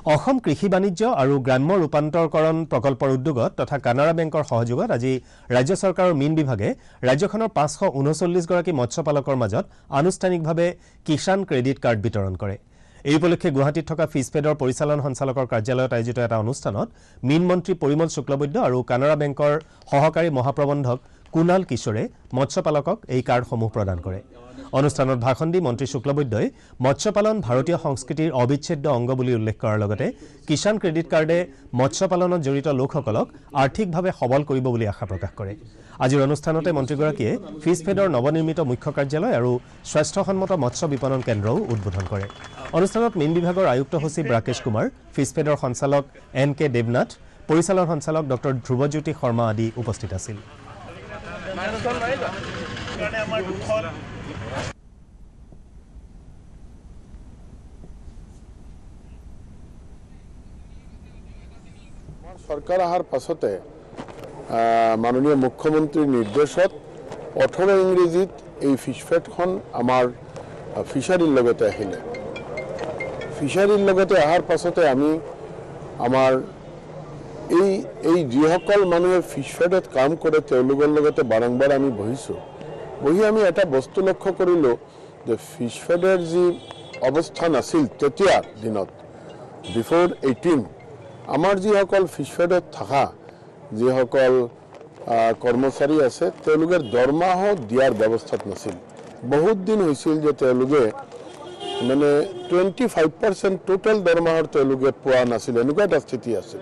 অসম কৃষি বাণিজ্য আৰু গ্ৰাম্য ৰূপান্তৰকৰণ প্ৰকল্পৰ উদ্যোগত তথা কানাড়া বেংকৰ সহযোগত আজি ৰাজ্য চৰকাৰৰ মীন বিভাগে ৰাজ্যখনৰ 539 গৰাকী মৎস্যপালকৰ মাজত আনুষ্ঠানিকভাৱে কিষাণ ক্ৰেডিট কাৰ্ড বিতৰণ কৰে। এই উপলক্ষে গুৱাহাটীত থকা ফিছপেডৰ পৰিচালন সঞ্চালকৰ কাৰ্যালয়ত আয়োজিত এটা অনুষ্ঠানত মীন মন্ত্ৰী পৰিমল শুক্লবৈদ্য আৰু কানাড়া বেংকৰ সহকাৰী মহাপ্ৰবন্ধক কুণাল কিশোৰে মৎস্যপালকক এই কাৰ্ডসমূহ প্ৰদান কৰে। অনুষ্ঠানত ভাষণ দি মন্ত্ৰী শুক্লবৈদ্যই মৎস্যপালন ভাৰতীয় সংস্কৃতিৰ অবিচ্ছেদ্য অংগ বুলি উল্লেখ কৰাৰ লগতে কিষাণ ক্ৰেডিট কাৰ্ডে মৎস্যপালনত জড়িত লোকসকলক আৰ্থিকভাৱে সবল কৰিব বুলি আশা প্ৰকাশ কৰে। আজিৰ অনুষ্ঠানতে মন্ত্ৰীগৰাকীয়ে ফিছপেডৰ নৱনিৰ্মিত মুখ্য কাৰ্যালয় আৰু স্বাস্থ্যসন্মত মৎস্য বিপণন কেন্দ্ৰও উদ্বোধন কৰে। অনুষ্ঠানত মীন বিভাগৰ আয়ুক্ত সচিব ৰাকেশ কুমাৰ, ফিছপেডৰ সঞ্চালক NK দেৱনাথ, পৰিচালন সঞ্চালক ডক্টৰ ধ্ৰুৱজ্যোতি শৰ্মা আদি উপস্থিত আছিল। সরকার আহার পাছতে মাননীয় মুখ্যমন্ত্রীর নির্দেশত 18 ইংরেজিত এই ফিছফেডখন আমার ফিশারির লগতে আহিলে। ফিশারির লগতে আহার পাছতে আমি আমার এই যিসকল মানুহে ফিছফেডত কাম কৰে তেওঁলোকৰ লগতে বাৰম্বাৰ আমি বহিছোঁ। বহি আমি এটা বস্তু লক্ষ্য কৰিলোঁ যে ফিছফেডৰ যি অৱস্থান আছিল তেতিয়া দিনত বিফোৰ 18 আমাৰ যিসকল ফিছফেডত থকা যিসকল কৰ্মচাৰী আছে তেওঁলোকে দৰমহা দিয়াৰ ব্যৱস্থাত নাছিল। বহুত দিন হৈছিল যে তেওঁলোকে মানে 25% টোটেল দৰমহাৰ তেওঁলোকে পোৱা নাছিল, এনেকুৱা এটা স্থিতি আছিল।